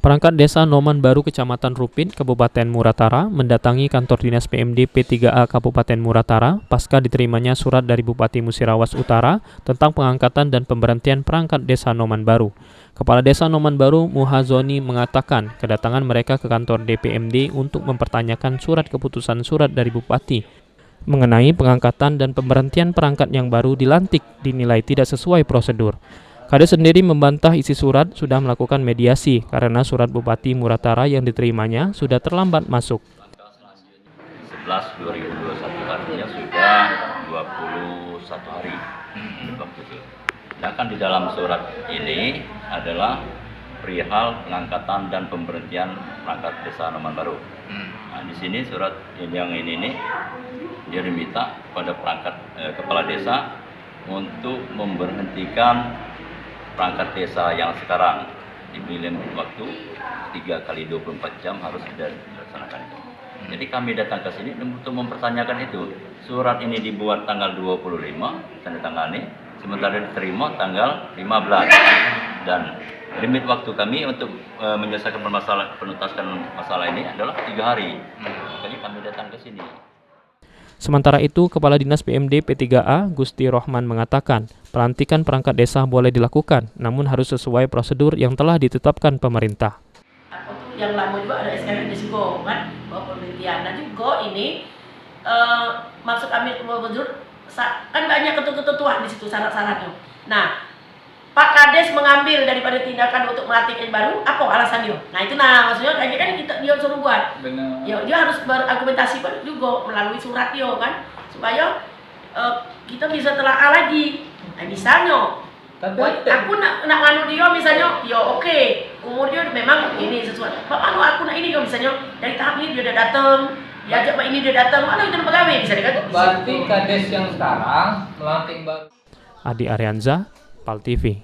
Perangkat Desa Noman Baru Kecamatan Rupit, Kabupaten Muratara mendatangi kantor Dinas PMD P3A Kabupaten Muratara pasca diterimanya surat dari Bupati Musirawas Utara tentang pengangkatan dan pemberhentian perangkat Desa Noman Baru. Kepala Desa Noman Baru Muhazoni mengatakan kedatangan mereka ke kantor DPMD untuk mempertanyakan surat keputusan surat dari Bupati mengenai pengangkatan dan pemberhentian perangkat yang baru dilantik dinilai tidak sesuai prosedur. Kades sendiri membantah isi surat sudah melakukan mediasi karena surat Bupati Muratara yang diterimanya sudah terlambat masuk. 11/2021 artinya sudah 21 hari. Sedangkan di dalam surat ini adalah perihal pengangkatan dan pemberhentian perangkat Desa Noman Baru. Nah, di sini surat yang ini dia diminta kepada kepala desa untuk memberhentikan perangkat desa yang sekarang diberi waktu 3x24 jam harus dilaksanakan itu. Jadi kami datang ke sini untuk mempertanyakan itu. Surat ini dibuat tanggal 25, tanda tangani, sementara diterima tanggal 15. Dan limit waktu kami untuk menyelesaikan penuntasan masalah ini adalah 3 hari. Makanya kami datang ke sini. Sementara itu, Kepala Dinas PMD P3A, Gusti Rohman mengatakan, pelantikan perangkat desa boleh dilakukan, namun harus sesuai prosedur yang telah ditetapkan pemerintah. Yang lama juga ada SKM juga kan, bahwa pemberhentian. Dan juga ini maksud kami prosedur kan banyak ketentuan di situ syarat-syaratnya. Nah, Pak Kades mengambil daripada tindakan untuk melantik yang baru, apa alasannya? Nah itu maksudnya kayaknya kan dia suruh buat. Benar. Dia harus berargumentasi juga melalui surat dia kan, supaya kita bisa telaah lagi. Nah misalnya, aku nak nganu dia misalnya, ya oke, umur dia memang ini sesuatu. Aku nak ini dia misalnya dari tahap ini dia udah datang, diajak Pak ini dia datang, mana itu pegawai bisa dikatakan. Berarti Kades yang sekarang melantik baru. Adi Arianza, PAL TV.